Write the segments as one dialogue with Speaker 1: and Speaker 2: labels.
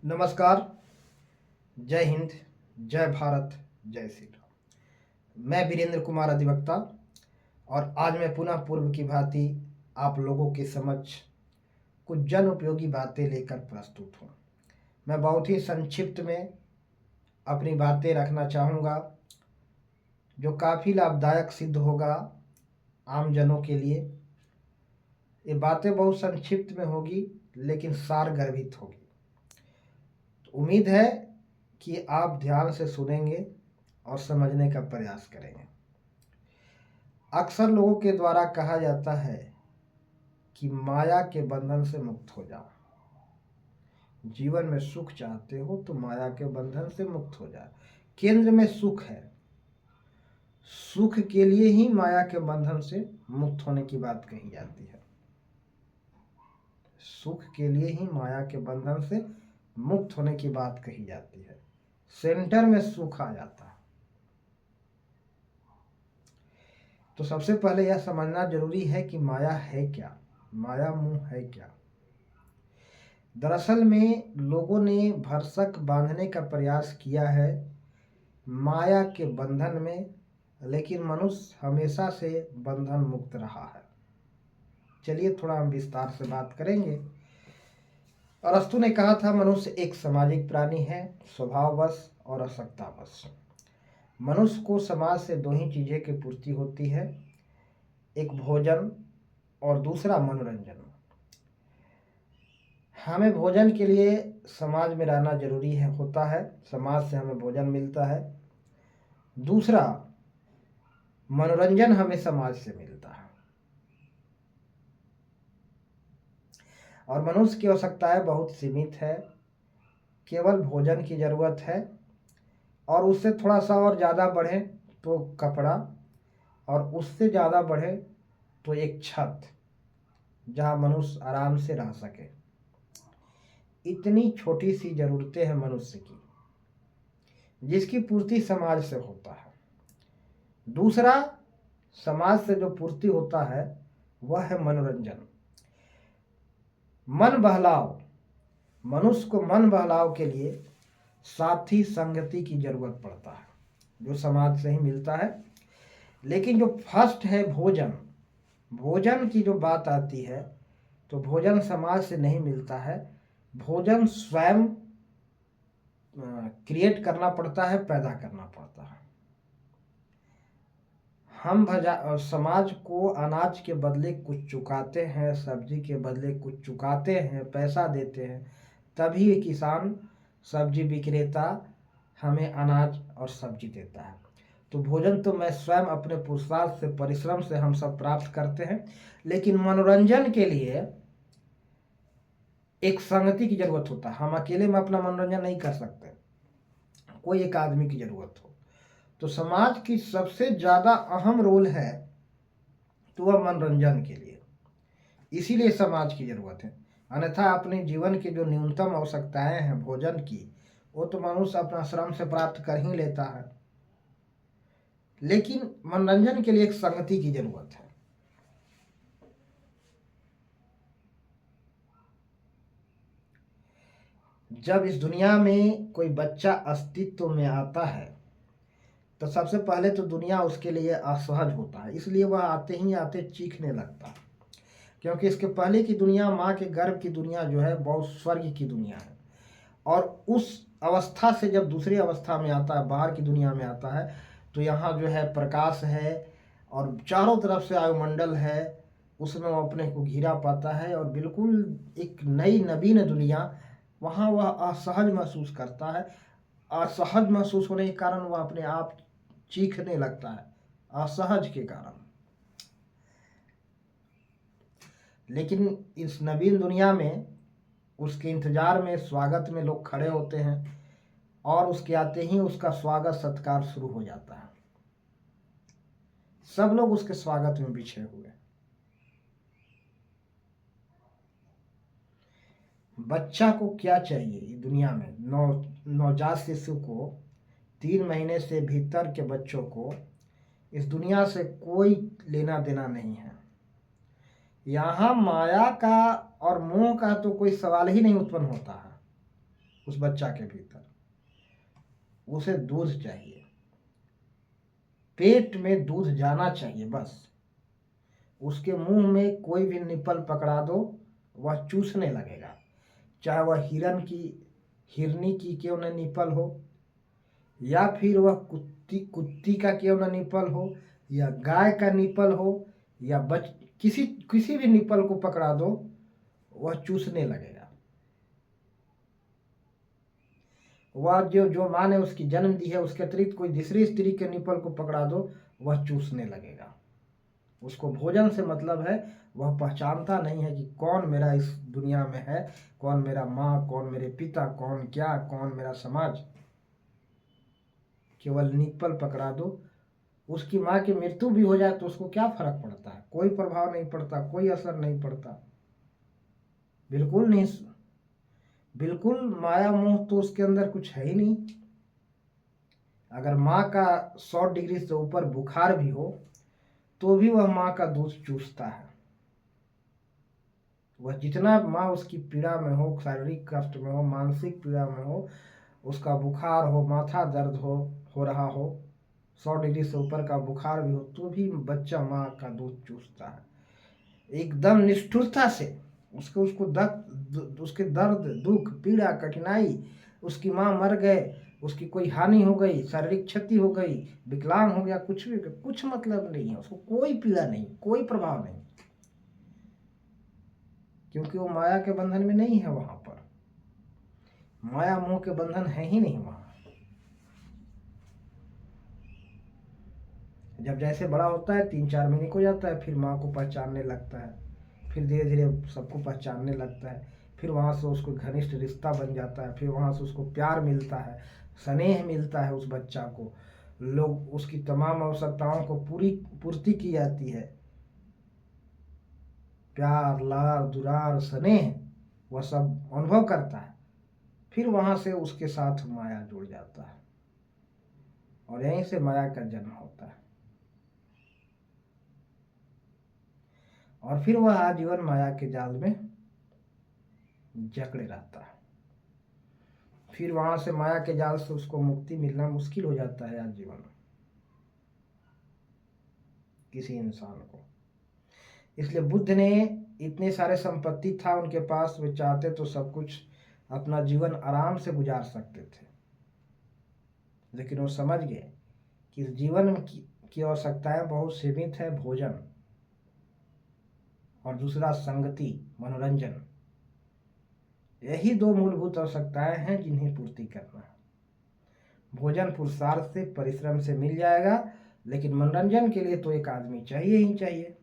Speaker 1: नमस्कार। जय हिंद। जय भारत। जय श्री राम। मैं वीरेंद्र कुमार अधिवक्ता और आज मैं पुनः पूर्व की भांति आप लोगों के समक्ष कुछ जन उपयोगी बातें लेकर प्रस्तुत हूँ। मैं बहुत ही संक्षिप्त में अपनी बातें रखना चाहूँगा जो काफ़ी लाभदायक सिद्ध होगा आम जनों के लिए। ये बातें बहुत संक्षिप्त में होगी लेकिन सार गर्भित होगी। उम्मीद है कि आप ध्यान से सुनेंगे और समझने का प्रयास करेंगे। अक्सर लोगों के द्वारा कहा जाता है कि माया के बंधन से मुक्त हो जाओ। जीवन में सुख चाहते हो तो माया के बंधन से मुक्त हो जाओ। केंद्र में सुख है, सुख के लिए ही माया के बंधन से मुक्त होने की बात कही जाती है। सुख के लिए ही माया के बंधन से मुक्त होने की बात कही जाती है। सेंटर में सुख आ जाता है। तो सबसे पहले यह समझना जरूरी है कि माया है क्या, माया मोह है क्या। दरअसल में लोगों ने भरसक बांधने का प्रयास किया है माया के बंधन में, लेकिन मनुष्य हमेशा से बंधन मुक्त रहा है। चलिए थोड़ा हम विस्तार से बात करेंगे। अरस्तु ने कहा था मनुष्य एक सामाजिक प्राणी है, स्वभाववश और आवश्यकतावश। मनुष्य को समाज से दो ही चीज़ें की पूर्ति होती है, एक भोजन और दूसरा मनोरंजन। हमें भोजन के लिए समाज में रहना जरूरी है होता है, समाज से हमें भोजन मिलता है। दूसरा मनोरंजन हमें समाज से मिलता है। और मनुष्य की आवश्यकताएं बहुत सीमित है। केवल भोजन की ज़रूरत है और उससे थोड़ा सा और ज़्यादा बढ़े तो कपड़ा, और उससे ज़्यादा बढ़े तो एक छत जहाँ मनुष्य आराम से रह सके। इतनी छोटी सी ज़रूरतें हैं मनुष्य की, जिसकी पूर्ति समाज से होता है। दूसरा समाज से जो पूर्ति होता है वह है मनोरंजन, मन बहलाव। मनुष्य को मन बहलाव के लिए साथी संगति की जरूरत पड़ता है, जो समाज से ही मिलता है। लेकिन जो फर्स्ट है भोजन, भोजन की जो बात आती है तो भोजन समाज से नहीं मिलता है। भोजन स्वयं क्रिएट करना पड़ता है, पैदा करना पड़ता है। हम समाज को अनाज के बदले कुछ चुकाते हैं, सब्जी के बदले कुछ चुकाते हैं, पैसा देते हैं, तभी किसान सब्जी विक्रेता हमें अनाज और सब्जी देता है। तो भोजन तो मैं स्वयं अपने पुरुषार्थ से, परिश्रम से हम सब प्राप्त करते हैं। लेकिन मनोरंजन के लिए एक संगति की जरूरत होता है। हम अकेले में अपना मनोरंजन नहीं कर सकते, कोई एक आदमी की जरूरत हो। तो समाज की सबसे ज़्यादा अहम रोल है तो वह मनोरंजन के लिए, इसीलिए समाज की ज़रूरत है। अन्यथा अपने जीवन की जो न्यूनतम आवश्यकताएं हैं भोजन की, वो तो मनुष्य अपना श्रम से प्राप्त कर ही लेता है। लेकिन मनोरंजन के लिए एक संगति की जरूरत है। जब इस दुनिया में कोई बच्चा अस्तित्व में आता है तो सबसे पहले तो दुनिया उसके लिए असहज होता है, इसलिए वह आते ही आते चीखने लगता है। क्योंकि इसके पहले की दुनिया, माँ के गर्भ की दुनिया जो है बहुत स्वर्ग की दुनिया है। और उस अवस्था से जब दूसरी अवस्था में आता है, बाहर की दुनिया में आता है, तो यहाँ जो है प्रकाश है और चारों तरफ से वायुमंडल है, उसमें वो अपने को घिरा पाता है और बिल्कुल एक नई नवीन दुनिया। वहाँ वह असहज महसूस करता है। असहज महसूस होने के कारण वह अपने आप चीखने लगता है, असहज के कारण। लेकिन इस नवीन दुनिया में उसके इंतजार में, स्वागत में लोग खड़े होते हैं और उसके आते ही उसका स्वागत सत्कार शुरू हो जाता है। सब लोग उसके स्वागत में बिछे हुए। बच्चा को क्या चाहिए दुनिया में? नवजात शिशु को, 3 महीने से भीतर के बच्चों को इस दुनिया से कोई लेना देना नहीं है। यहाँ माया का और मोह का तो कोई सवाल ही नहीं उत्पन्न होता है। उस बच्चा के भीतर। उसे दूध चाहिए, पेट में दूध जाना चाहिए बस। उसके मुंह में कोई भी निप्पल पकड़ा दो वह चूसने लगेगा, चाहे वह हिरनी की क्यों न निप्पल हो, या फिर वह कुत्ती का क्यों न निप्पल हो, या गाय का निप्पल हो, या किसी किसी भी निप्पल को पकड़ा दो वह चूसने लगेगा। वह जो जो माँ ने उसकी जन्म दी है उसके अतिरिक्त कोई दूसरी स्त्री के निप्पल को पकड़ा दो वह चूसने लगेगा। उसको भोजन से मतलब है, वह पहचानता नहीं है कि कौन मेरा इस दुनिया में है, कौन मेरा माँ, कौन मेरे पिता, कौन क्या, कौन मेरा समाज। केवल निप्पल पकड़ा दो। उसकी माँ की मृत्यु भी हो जाए तो उसको क्या फर्क पड़ता है? कोई प्रभाव नहीं पड़ता, कोई असर नहीं पड़ता, बिल्कुल नहीं। बिल्कुल माया मोह तो उसके अंदर कुछ है ही नहीं। अगर माँ का 100 डिग्री से ऊपर बुखार भी हो तो भी वह माँ का दूध चूसता है। वह जितना माँ उसकी पीड़ा में हो, शारीरिक कष्ट में हो, मानसिक पीड़ा में हो, उसका बुखार हो, माथा दर्द हो रहा हो, 100 डिग्री से ऊपर का बुखार भी हो, तो भी बच्चा माँ का दूध चूसता है एकदम निष्ठुरता से। उसके दर्द, दुख, पीड़ा, कठिनाई, उसकी माँ मर गए, उसकी कोई हानि हो गई, शारीरिक क्षति हो गई, विकलांग हो गया, कुछ भी, कुछ मतलब नहीं है उसको, कोई पीड़ा नहीं, कोई प्रभाव नहीं, क्योंकि वो माया के बंधन में नहीं है। वहां पर माया मोह के बंधन है ही नहीं वहां। जब जैसे बड़ा होता है 3-4 महीने को जाता है, फिर माँ को पहचानने लगता है, फिर धीरे धीरे सबको पहचानने लगता है, फिर वहाँ से उसको घनिष्ठ रिश्ता बन जाता है, फिर वहाँ से उसको प्यार मिलता है, स्नेह मिलता है। उस बच्चा को लोग उसकी तमाम आवश्यकताओं को पूर्ति की जाती है, प्यार, लाड़, दुलार, स्नेह वह सब अनुभव करता है। फिर वहाँ से उसके साथ माया जुड़ जाता है और यहीं से माया का जन्म होता है। और फिर वह आजीवन माया के जाल में जकड़े रहता है। फिर वहां से माया के जाल से उसको मुक्ति मिलना मुश्किल हो जाता है आजीवन किसी इंसान को। इसलिए बुद्ध ने, इतने सारे संपत्ति था उनके पास, वे चाहते तो सब कुछ अपना जीवन आराम से गुजार सकते थे, लेकिन वो समझ गए कि जीवन की आवश्यकताएं बहुत सीमित है। भोजन और दूसरा संगति, मनोरंजन, यही 2 मूलभूत आवश्यकताएं हैं जिन्हें पूर्ति करना है। भोजन पुरुषार्थ से, परिश्रम से मिल जाएगा, लेकिन मनोरंजन के लिए तो एक आदमी चाहिए ही चाहिए,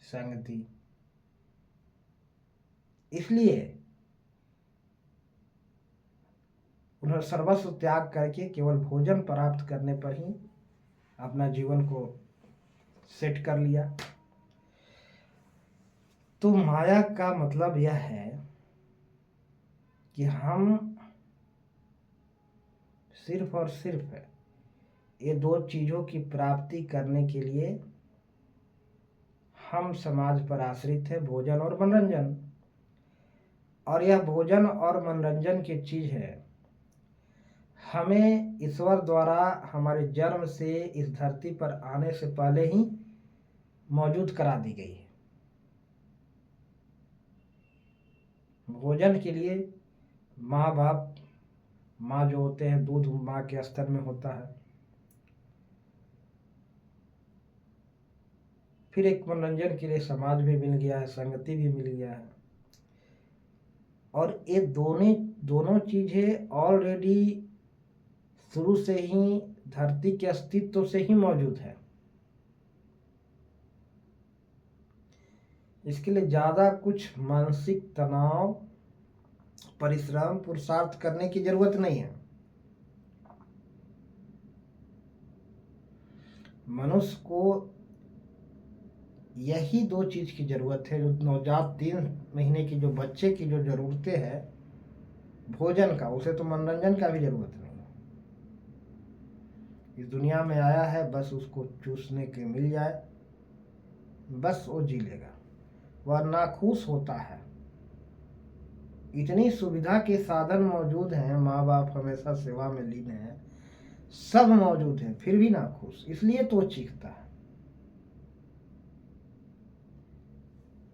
Speaker 1: संगति। इसलिए उन्होंने सर्वस्व त्याग करके केवल भोजन प्राप्त करने पर ही अपना जीवन को सेट कर लिया। तो माया का मतलब यह है कि हम सिर्फ और सिर्फ ये 2 चीजों की प्राप्ति करने के लिए हम समाज पर आश्रित है, भोजन और मनोरंजन। और यह भोजन और मनोरंजन की चीज है, हमें ईश्वर द्वारा हमारे जन्म से इस धरती पर आने से पहले ही मौजूद करा दी गई है। भोजन के लिए माँ बाप, माँ जो होते हैं, दूध माँ के स्तर में होता है। फिर एक मनोरंजन के लिए समाज भी मिल गया है, संगति भी मिल गया है। और ये दोनों चीजें ऑलरेडी शुरू से ही धरती के अस्तित्व से ही मौजूद है। इसके लिए ज्यादा कुछ मानसिक तनाव, परिश्रम, पुरुषार्थ करने की जरूरत नहीं है। मनुष्य को यही 2 चीज की जरूरत है, जो नवजात 3 महीने की जो बच्चे की जो जरूरतें है भोजन का, उसे तो मनोरंजन का भी जरूरत नहीं। इस दुनिया में आया है, बस उसको चूसने के मिल जाए, बस वो जी लेगा। वह नाखुश होता है, इतनी सुविधा के साधन मौजूद हैं, माँ बाप हमेशा सेवा में लीन हैं, सब मौजूद है, फिर भी ना खुश, इसलिए तो चीखता है।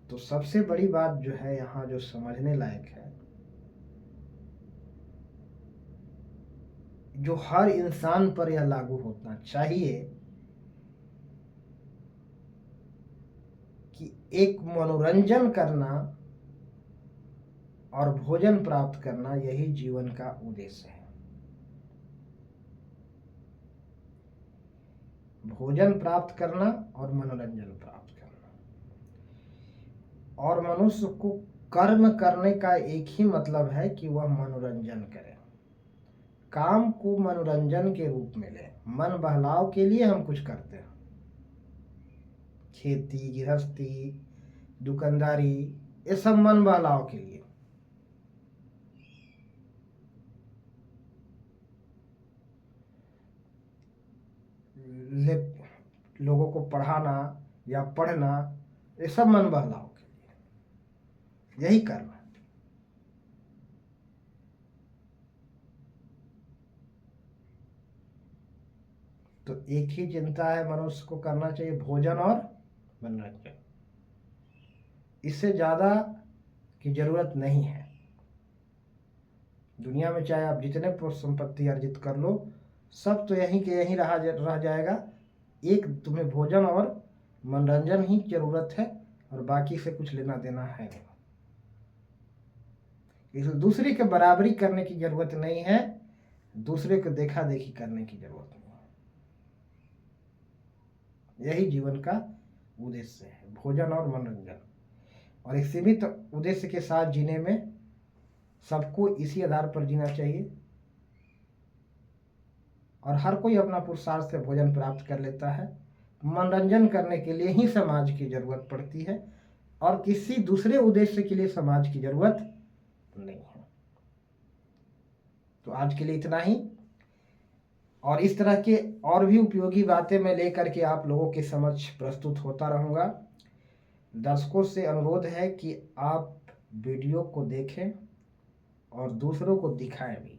Speaker 1: तो सबसे बड़ी बात जो है यहाँ जो समझने लायक है, जो हर इंसान पर यह लागू होना चाहिए कि एक मनोरंजन करना और भोजन प्राप्त करना यही जीवन का उद्देश्य है। भोजन प्राप्त करना और मनोरंजन प्राप्त करना, और मनुष्य को कर्म करने का एक ही मतलब है कि वह मनोरंजन करे, काम को मनोरंजन के रूप में ले। मन बहलाव के लिए हम कुछ करते हैं, खेती गृहस्थी दुकानदारी, ये सब मन बहलाव के लिए। लोगों को पढ़ाना या पढ़ना, ये सब मन बहलाव के लिए, यही करना। तो एक ही चिंता है मनुष्य को करना चाहिए, भोजन और मनोरंजन। इससे ज्यादा की जरूरत नहीं है। दुनिया में चाहे आप जितने संपत्ति अर्जित कर लो, सब तो यहीं के यहीं रह जाएगा। एक तुम्हें भोजन और मनोरंजन ही जरूरत है, और बाकी से कुछ लेना देना है नहीं। इसलिए दूसरे के बराबरी करने की जरूरत नहीं है, दूसरे को देखा देखी करने की जरूरत नहीं है। यही जीवन का उद्देश्य है, भोजन और मनोरंजन। और एक सीमित उद्देश्य के साथ जीने में सबको इसी आधार पर जीना चाहिए, और हर कोई अपना पुरुषार्थ से भोजन प्राप्त कर लेता है। मनोरंजन करने के लिए ही समाज की जरूरत पड़ती है, और किसी दूसरे उद्देश्य के लिए समाज की जरूरत नहीं है। तो आज के लिए इतना ही, और इस तरह के और भी उपयोगी बातें मैं लेकर के आप लोगों के समक्ष प्रस्तुत होता रहूँगा। दर्शकों से अनुरोध है कि आप वीडियो को देखें और दूसरों को दिखाएं भी।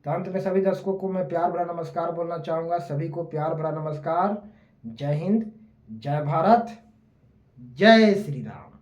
Speaker 1: तो अंत में सभी दर्शकों को मैं प्यार भरा नमस्कार बोलना चाहूँगा। सभी को प्यार भरा नमस्कार। जय हिंद, जय भारत, जय श्री राम।